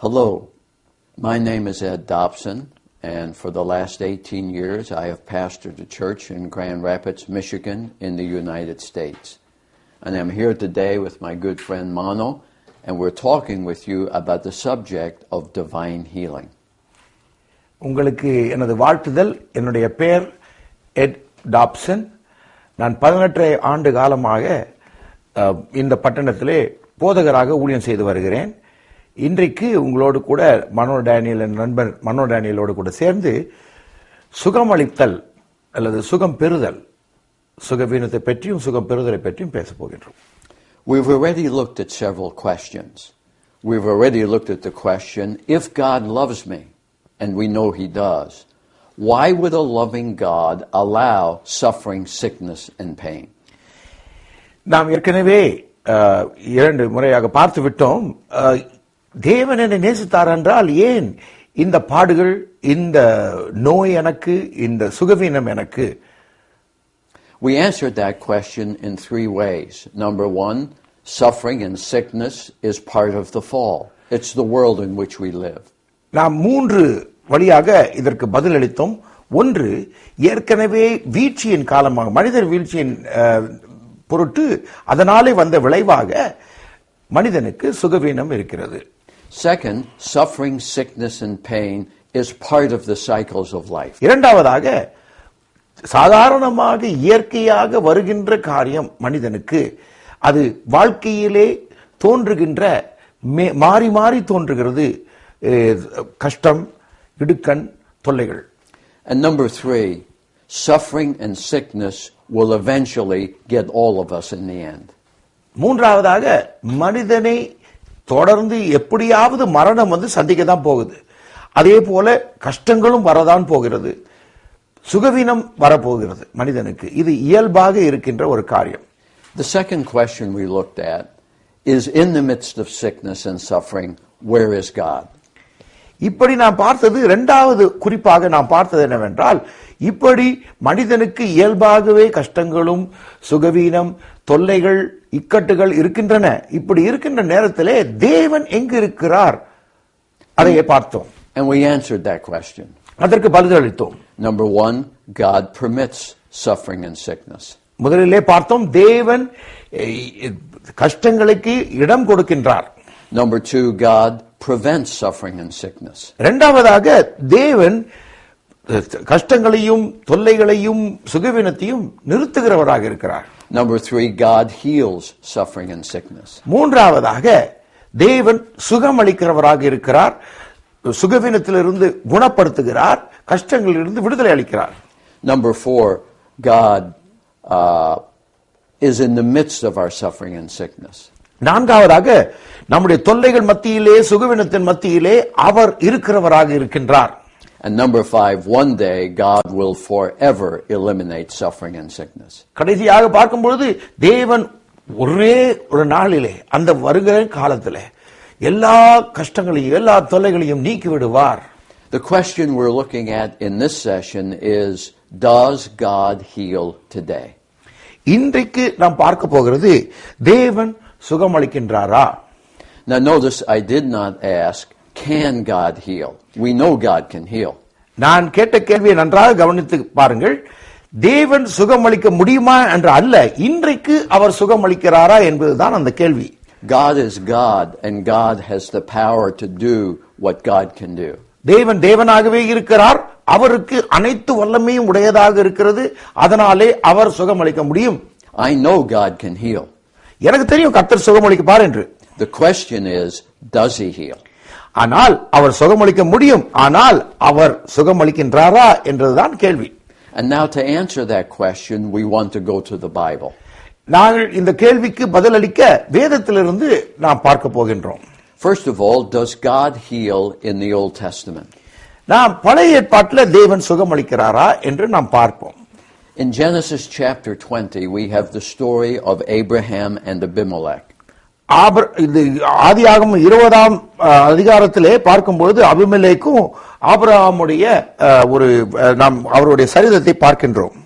Hello, my name is Ed Dobson, and for the last 18 years I have pastored a church in Grand Rapids, Michigan in the United States. And I'm here today with my good friend Mano, and we're talking with you about the subject of divine healing. உங்களுக்கு எனது வாழ்த்துதல். என்னுடைய பெயர் எட் Dobson. நான் 18 ஆண்டு காலமாக இந்த பட்டணத்திலே போதகராக ஊழியம் செய்து வருகிறேன். இன்றைக்கு உங்களோடு கூட மனோ டேனியல் நண்பர் மனோ டேனியலோடு கூட சேர்ந்து சுகமளித்தல் அல்லது சுகம் பெறுதல், சுகவீனத்தை பற்றியும் சுகம் பெறுதலை பற்றியும் பேச போகின்றோம். We've already looked at several questions. We've already looked at the question, if God loves me, and we know He does, why would a loving God allow suffering, sickness, and pain? நாம் ஏற்கனவே 2 முறையாக பார்த்து விட்டோம். தேவன் என்னை நேசித்தார் என்றால் ஏன் இந்த பாடுகள், இந்த நோய் எனக்கு, இந்த சுகவீனம் எனக்கு? We answered that question in 3 ways. Number 1, suffering and sickness is part of the fall. It's the world in which we live. நாம் 3 வழியாக இதற்கு பதிலளித்தோம். 1, ஏற்கனவே வீழ்ச்சியின் காலமாக, மனிதர் வீழ்ச்சியின் பொருட்டு அதனாலே வந்த விளைவாக மனிதனுக்கு சுகவீனம் இருக்கிறது. Second, suffering, sickness, and pain is part of the cycles of life. இரண்டாவதாக சாதாரணமாக இயற்கையாக வருகின்ற காரியம் மனிதனுக்கு, அது வாழ்க்கையிலே தோன்றுகின்ற மாறி மாறி தோன்றுகிறது கஷ்டம், இடுக்கண், தொல்லைகள். And number 3, suffering and sickness will eventually get all of us in the end. மூன்றாவதாக மனிதனை தொடர்ந்து எப்படியாவது மரணம் சந்திக்க தான் போகுது. அதே போல கஷ்டங்களும் வரதான் போகிறது, சுகவீனம் வரப்போகிறது மனிதனுக்கு. இது இயல்பாக இருக்கின்ற ஒரு காரியம். The second question we looked at is, in the midst of sickness and suffering, where is God? இப்படி நாம் பார்த்தது, இரண்டாவது குறிப்பாக நாம் பார்த்தது என்னவென்றால், இப்படி மனிதனுக்கு இயல்பாகவே கஷ்டங்களும் சுகவீனம், தொல்லைகள், இக்கட்டுகள் இருக்கின்றன. இப்படி இருக்கின்ற நேரத்திலே தேவன் எங்கு இருக்கிறார் அதை பார்த்தோம். And we answered that question. அதற்கு பதிலளித்தோம். Number 1, God permits suffering and sickness. முதலிலே பார்த்தோம், தேவன் கஷ்டங்களுக்கு இடம் கொடுக்கின்றார். Number 2, God prevents suffering and sickness. இரண்டாவதாக தேவன் கஷ்டங்களையும் தொல்லைகளையும் சுகவீனத்தையும் நிறுத்துகிறவராக இருக்கிறார். Number 3, God heals suffering and sickness. மூன்றாவதாக தேவன் சுகமளிக்கிறவராக இருக்கிறார், சுகவீனத்திலிருந்து குணப்படுத்துகிறார், கஷ்டங்களிலிருந்து விடுதலை அளிக்கிறார். Number 4, God is in the midst of our suffering and sickness. நான்காவதாக நம்முடைய தொல்லைகள் மத்தியிலே, சுகவீனத்தின் மத்தியிலே அவர் இருக்கிறவராக இருக்கின்றார். And number 5, one day God will forever eliminate suffering and sickness. கடைசியாக பார்க்கும் பொழுது தேவன் ஒரே ஒரு நாளிலே, அந்த வருகிற காலத்திலே எல்லா கஷ்டங்களையும் எல்லா தொல்லைகளையும் நீக்கி விடுவார். The question we're looking at in this session is, does God heal today? இன்றைக்கு நாம் பார்க்க போகிறது, தேவன் சுகமளிக்கின்றாரா? Now notice I did not ask, can God heal? We know God can heal. நான் கேட்ட கேள்வியை நன்றாக கவனித்து பாருங்கள். தேவன் சுகமளிக்க முடியுமா என்று அல்ல, இன்றைக்கு அவர் சுகமளிக்கிறாரா என்பதுதான் அந்த கேள்வி. God is God and God has the power to do what God can do. தேவன் தேவனாகவே இருக்கிறார், அவருக்கு அனைத்து வல்லமையும் உடையதாக இருக்கிறது, அதனாலே அவர் சுகமளிக்க முடியும். I know God can heal. எனக்கு தெரியும் கர்த்தர் சுகமளிப்பார் என்று. The question is, does he heal? ஆனால் அவர் சுகமளிக்க முடியும், ஆனால் அவர் சுகமளிக்கின்றாரா என்றதுதான் கேள்வி. And now to answer that question, we want to go to the Bible. நாங்கள் இந்த கேள்விக்கு பதிலளிக்க வேதத்திலிருந்து நாம் பார்க்க போகின்றோம். First of all, does God heal in the Old Testament? நாம் பழைய ஏற்பாட்டில் தேவன் சுகமளிக்கிறாரா என்று நாம் பார்ப்போம். In Genesis chapter 20, we have the story of Abraham and Abimelech. ஆதியாகமம் 20ஆம் அதிகாரத்திலே பார்க்கும்போது அபிமெலேக்கும் ஆபிரகாமுடைய நாம் அவருடைய சரிதத்தை பார்க்கின்றோம்.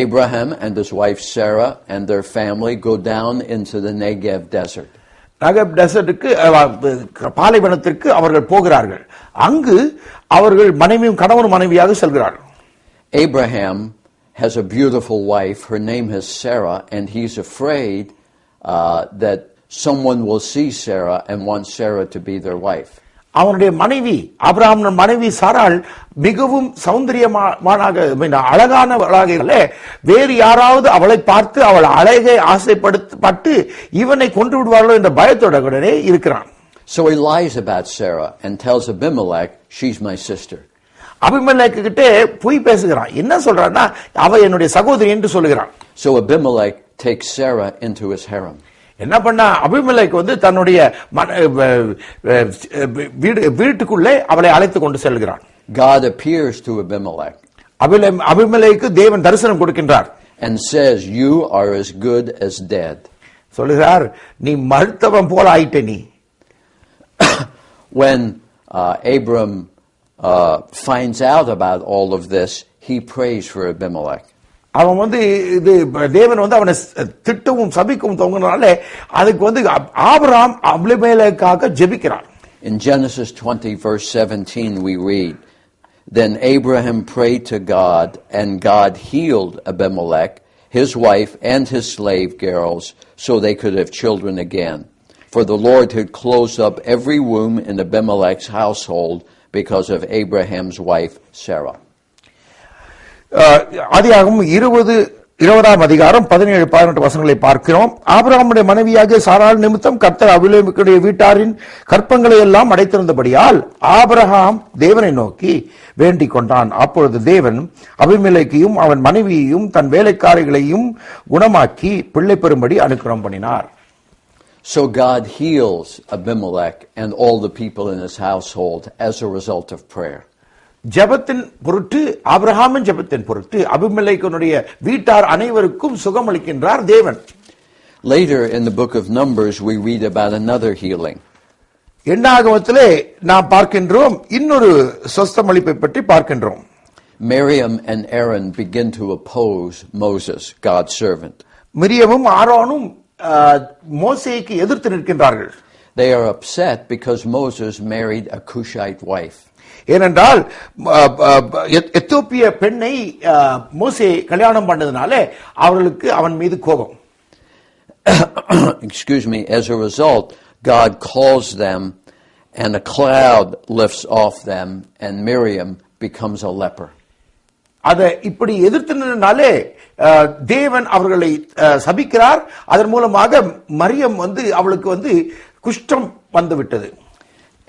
Abraham and his wife Sarah and their family go down into the Negev desert. நகப் டெசர்ட்டுக்கு பாலைவனத்திற்கு அவர்கள் போகிறார்கள். அங்கு அவர்கள் மனைவியும் கணவன் மனைவியாக செல்கிறார்கள். Abraham has a beautiful wife. Her name is Sarah, and he's afraid that someone will see Sarah and want Sarah to be their wife. அவனுடைய மனைவி ஆபிரகாமின் மனைவி சாராள் மிகவும் சௌந்தரியமானாக அழகானவளாக வேறு யாராவது அவளை பார்த்து அவள் அழகை ஆசைப்பட்டு இவனை கொண்டு விடுவார்களோ என்ற பயத்தோட உடனே இருக்கிறான். So he lies about Sarah and tells Abimelech, she's my sister. அபிமெலேக்கு கிட்டே போய் பேசுகிறான். என்ன சொல்றான்னா அவ என்னுடைய சகோதரி என்று சொல்லுகிறான். So Abimelech takes Sarah into his harem. என்ன பண்ணா அபிமெலேக்கு தன்னுடைய வீட்டுக்குள்ளே அவளை அழைத்து கொண்டு செல்கிறான். God appears to Abimelech. அபிமெலேக்கு தேவன் தரிசனம் கொடுக்கின்றார். And says, you are as good as dead. சொல்லுகிறார், நீ மரித்தவன் போல ஆயிட்ட நீ. When Abram finds out about all of this, he prays for Abimelech. அவன் இது தேவன் அவனை திட்டவும் சபிக்கவும் துவங்கினால அதுக்கு Abraham அபிமெலேக்காக ஜெபிக்கிறான். In Genesis 20 verse 17 we read, then Abraham prayed to God, and God healed Abimelech, his wife, and his slave girls, so they could have children again. For the Lord had closed up every womb in Abimelech's household because of Abraham's wife Sarah. ஆதியாகமம் 20ஆம் அதிகாரம் 17-18 வசனங்களை பார்க்கிறோம். ஆபிரகாமுடைய மனைவியாக சாராள் நிமித்தம் கர்த்தர் அபிமெலேக்குடைய வீட்டாரின் கற்பங்களை எல்லாம் அடைத்திருந்தபடியால் ஆபிரகாம் தேவனை நோக்கி வேண்டிக் கொண்டான். அப்பொழுது தேவன் அபிமெலேக்கையும் அவன் மனைவியையும் தன் வேலைக்காரிகளையும் குணமாக்கி பிள்ளை பெறும்படி அனுக்கிரகம் பண்ணினார். So God heals Abimelech and all the people in his household as a result of prayer. ஜெபத்தின் பொருட்டு ஆபிரகாமின் ஜெபத்தின் பொருட்டு அபிமெலேக்குடைய வீட்டார் அனைவருக்கும் சுகமளிக்கின்றார் தேவன். Later in the book of Numbers we read about another healing. எண்ணாகமத்திலே நாம் பார்க்கின்றோம் இன்னொரு சொஸ்தமளிப்பை பற்றி பார்க்கின்றோம். Miriam and Aaron begin to oppose Moses, God's servant. மிரியமும் ஆரோனும் மோசேக்கு எதிர்த்து நிற்கின்றார்கள். They are upset because Moses married a Cushite wife. ஏனென்றால் எத்தியோப்பிய பெண்ணை மோசே கல்யாணம் பண்ணதுனாலே அவர்களுக்கு அவன் மீது கோபம். Excuse me. As a result, God calls them, and a cloud lifts off them, and Miriam becomes a leper. அதை இப்படி எதிர்த்தனாலே தேவன் அவர்களை சபிக்கிறார். அதன் மூலமாக மரியம் அவளுக்கு குஷ்டம் வந்து விட்டது.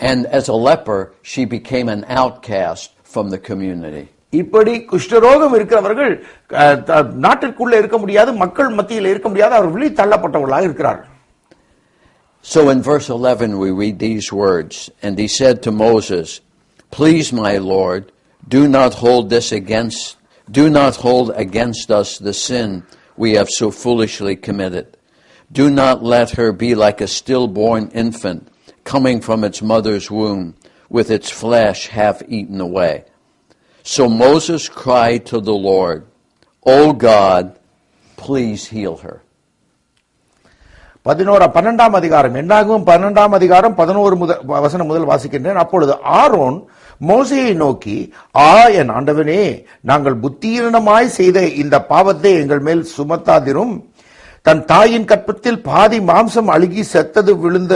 And as a leper, she became an outcast from the community. இப்படி குஷ்டரோகம் இருக்கிறவர்கள் நாட்டிற்குள்ள இருக்க முடியாது, மக்கள் மத்தியில் இருக்க முடியாது, அவர்கள் வெளியே தள்ளப்பட்டவர்களாக இருக்கிறார்கள். So in verse 11 we read these words, and he said to Moses, please my Lord, do not hold against us the sin we have so foolishly committed. Do not let her be like a stillborn infant coming from its mother's womb, with its flesh half eaten away. So Moses cried to the Lord, O God, please heal her. 12ஆம் அதிகாரம் என்னாகும் 12ஆம் அதிகாரம் 11 வசனம் முதல் வாசிக்கின்றேன். அப்பொழுது Aaron மோசேயை நோக்கி, என் ஆண்டவனே, நாங்கள் புத்தியீனமாய் செய்த இந்த பாவத்தை எங்கள் மேல் சுமத்தாதிரும். தன் தாயின் கற்பத்தில் பாதி மாம்சம் அழுகி செத்தது விழுந்த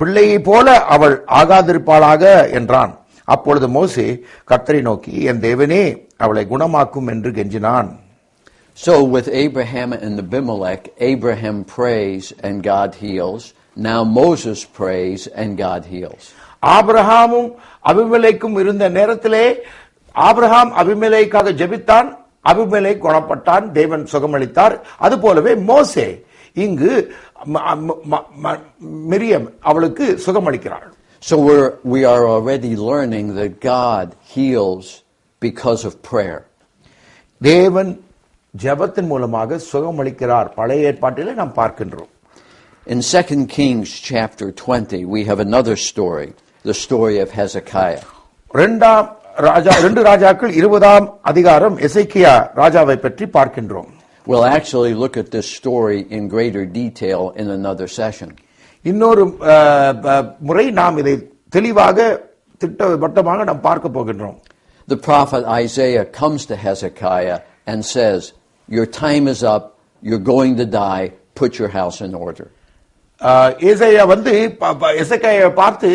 பிள்ளையை போல அவள் ஆகாதிருப்பாளாக என்றான். அப்பொழுது மோசே கர்த்தரை நோக்கி, என் தேவனே, அவளை குணமாக்கும் என்று கெஞ்சினான். So with Abraham and Abimelech, Abraham prays and God heals. Now Moses prays and God heals. ஆபிரகாமும் அபிமெலேக்கும் இருந்த நேரத்திலே ஆபிரகாம் அபிமெலேக்காக ஜெபித்தான், அபிமெலேக் குணப்பட்டான், தேவன் சுகமளித்தார். அதுபோலவே மோசே இங்கு மிரியம் அவளுக்கு சுகமளிக்கிறாள். So we are already learning that God heals because of prayer. தேவன் ஜெபத்தின் மூலமாக சுகமளிக்கிறார். பழைய ஏற்பாட்டிலே நாம் பார்க்கின்றோம். In 2 Kings chapter 20 we have another story, the story of Hezekiah. 2 ராஜாக்கள் 20ஆம் அதிகாரம் எசேக்கியா ராஜாவை பற்றி பார்க்கின்றோம். We'll actually look at this story in greater detail in another session. இன்னொரு முறை நாம் இதை தெளிவாக திட்டவட்டமாக நாம் பார்க்க போகின்றோம். The prophet Isaiah comes to Hezekiah and says, "Your time is up, you're going to die, put your house in order." ஏசாயா வந்து எசேக்கியாவை பார்த்து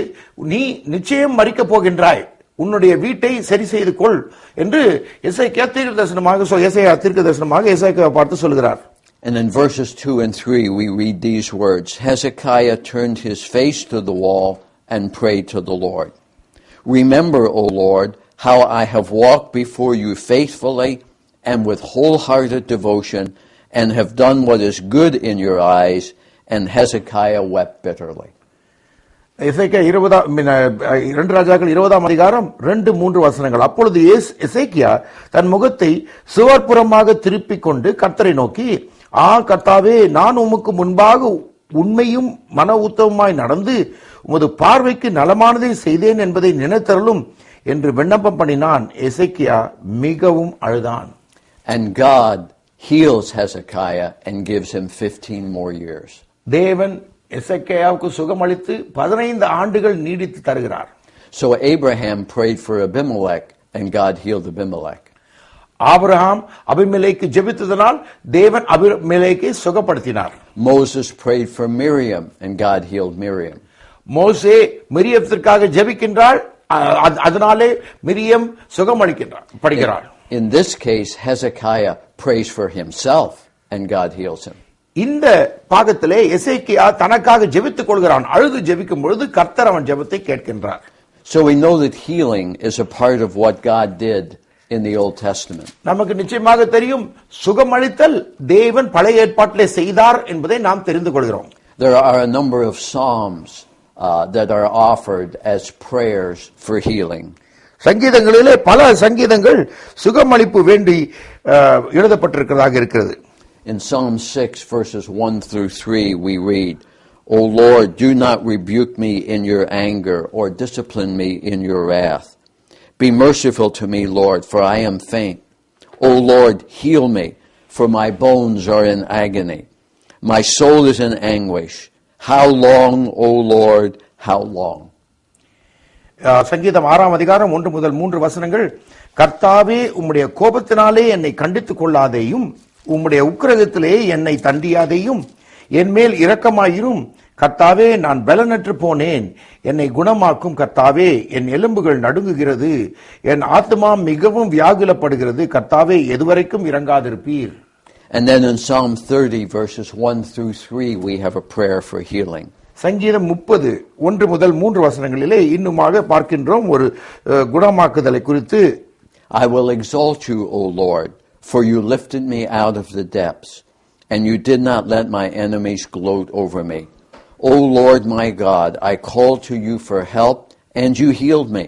நீ நிச்சயம் மரிக்க போகின்றாய், உன்னுடைய வீட்டை சரி செய்து கொள் என்று எசேக்கியா தீர்க்கதரிசனமாக எசேக்கியாவை பார்த்து சொல்கிறார். And in verses 2 and 3 we read these words, Hezekiah turned his face to the wall and prayed to the Lord. Remember, O Lord, how I have walked before you faithfully and with wholehearted devotion and have done what is good in your eyes. And Hezekiah wept bitterly. எசேக்கியா 2 ராஜாக்கள் 20ஆம் அதிகாரம் 2-3 வசனங்கள். அப்பொழுது எசேக்கியா தன் முகத்தை சுவர்புறமாக திருப்பிக் கொண்டு கர்த்தரை நோக்கி, கர்த்தாவே, நான் உமக்கு முன்பாக உண்மையும் மன உத்தமமாய் நடந்து உமது பார்வைக்கு நலமானதை செய்தேன் என்பதை நினைத்தருளும் என்று விண்ணப்பம் பண்ணினான். எசேக்கியா மிகவும் அழுதான். And God heals Hezekiah and gives him 15 more years. தேவன் எசேக்கியாவுக்கு சுகமளித்து 15 ஆண்டுகள் நீடித்து தருகிறார். So Abraham prayed for Abimelech and God healed Abimelech. Abraham Abimelech ஜெபித்ததனால் தேவன் அபிமெலேக்கை சுகப்படுத்தினார். Moses prayed for Miriam and God healed Miriam. மோசே மிரியத்திற்காக ஜெபிக்கின்றார், அதனாலே Miriam சுகமளிக்கிறார். In this case Hezekiah prays for himself and God heals him. இந்த பாகத்திலே எசேக்கியா தனக்காக ஜெபித்துக் கொள்கிறான். அழுது ஜெபிக்கும் பொழுது கர்த்தர் அவன் ஜெபத்தை கேட்கின்றார். So we know that healing is a part of what God did in the Old Testament. நமக்கு நிச்சயமாக தெரியும் சுகமளித்தல் தேவன் பழைய ஏற்பாட்டிலே செய்தார் என்பதை நாம் தெரிந்து கொள்கிறோம். There are a number of psalms that are offered as prayers for healing. சங்கீதங்களிலே பல சங்கீதங்கள் சுகமளிப்பு வேண்டி எழுதப்பட்டிருக்கிறதாக இருக்கிறது. In Psalm 6 verses 1 through 3 we read, O Lord, do not rebuke me in your anger or discipline me in your wrath. Be merciful to me, Lord, for I am faint. O Lord, heal me, for my bones are in agony. My soul is in anguish. How long, O Lord, how long? சங்கீதம் 6ஆம் அதிகாரம் 1 முதல் 3 வசனங்கள். கர்த்தாவே, உம்முடைய கோபத்தினாலே என்னை கண்டித்துக் கொள்ளாதேயும், உம்முடைய உக்கிரகத்திலே என்னை தண்டியாதேயும், என் மேல் இரக்கமாயிரும். கர்த்தாவே, நான் பலனற்று போனேன், என்னை குணமாக்கும். கர்த்தாவே, என் எலும்புகள் நடுங்குகிறது, என் ஆத்மா மிகவும் வியாகுலப்படுகிறது. கர்த்தாவே, எதுவரைக்கும் இறங்காதிருப்பீர். And then in Psalm 30 verses 1 through 3 we have a prayer for healing. சங்கீதம் 30 1 முதல் 3 வசனங்களிலே இன்னுமாக பார்க்கின்றோம் ஒரு குணமாக்குதலை குறித்து. I will exalt you, O Lord, for you lifted me out of the depths, and you did not let my enemies gloat over me. O Lord my God, I called to you for help, and you healed me.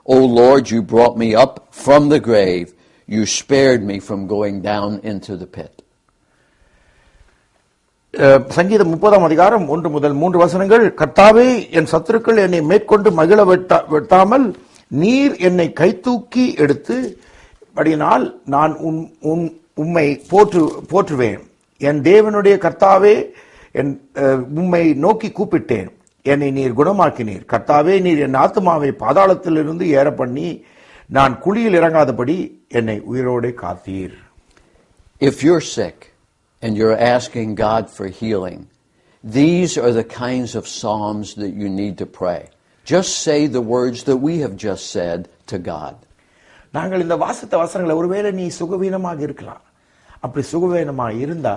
O Lord, you brought me up from the grave. You spared me from going down into the pit. சங்கீதம் 30ஆம் அதிகாரம் 1 முதல் 3 வசனங்கள். கர்த்தாவே, என் சத்துருக்கள் என்னை மேற்கொண்டு மகிழ வெட்டாமல் நீர் என்னை கைதூக்கி எடுத்து படியினால் நான் உம்மை போற்றுவேன். என் தேவனுடைய கர்த்தாவே, உம்மை நோக்கி கூப்பிட்டேன், என்னை நீர் குணமாக்கினீர். கர்த்தாவே, நீர் என் ஆத்துமாவை பாதாளத்திலிருந்து ஏற பண்ணி நான் குழியில் இறங்காதபடி என்னை உயிரோடு காத்தீர். If you're sick and you're asking God for healing, these are the kinds of psalms that you need to pray. Just say the words that we have just said to God. நாங்கள் இந்த வாசித்த வசனங்களை, ஒருவேளை நீ சுகவீனமாக இருக்கலாம், அப்படி சுகவீனமாக இருந்தா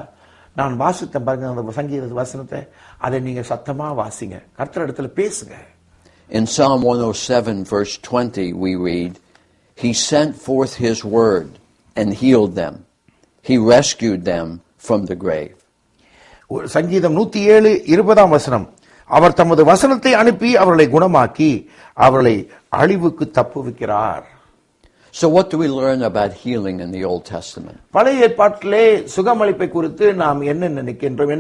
நான் வாசித்த பாருங்க அந்த சங்கீத வசனத்தை, அதை நீங்க சத்தமா வாசிங்க, கர்த்தரிடத்துல பேசுங்க. In Psalm 107 verse 20 we read, He sent forth His word and healed them. He rescued them from the grave. சங்கீதம் 107:20 வசனம், அவர் தமது வசனத்தை அனுப்பி அவர்களை குணமாக்கி அவர்களை அழிவுக்கு தப்புவிக்கிறார். So what do we learn about healing in the Old Testament? பழைய ஏற்பாட்டிலே சுகமளிப்பை குறித்து நாம் என்ன நினைக்கின்றோம்?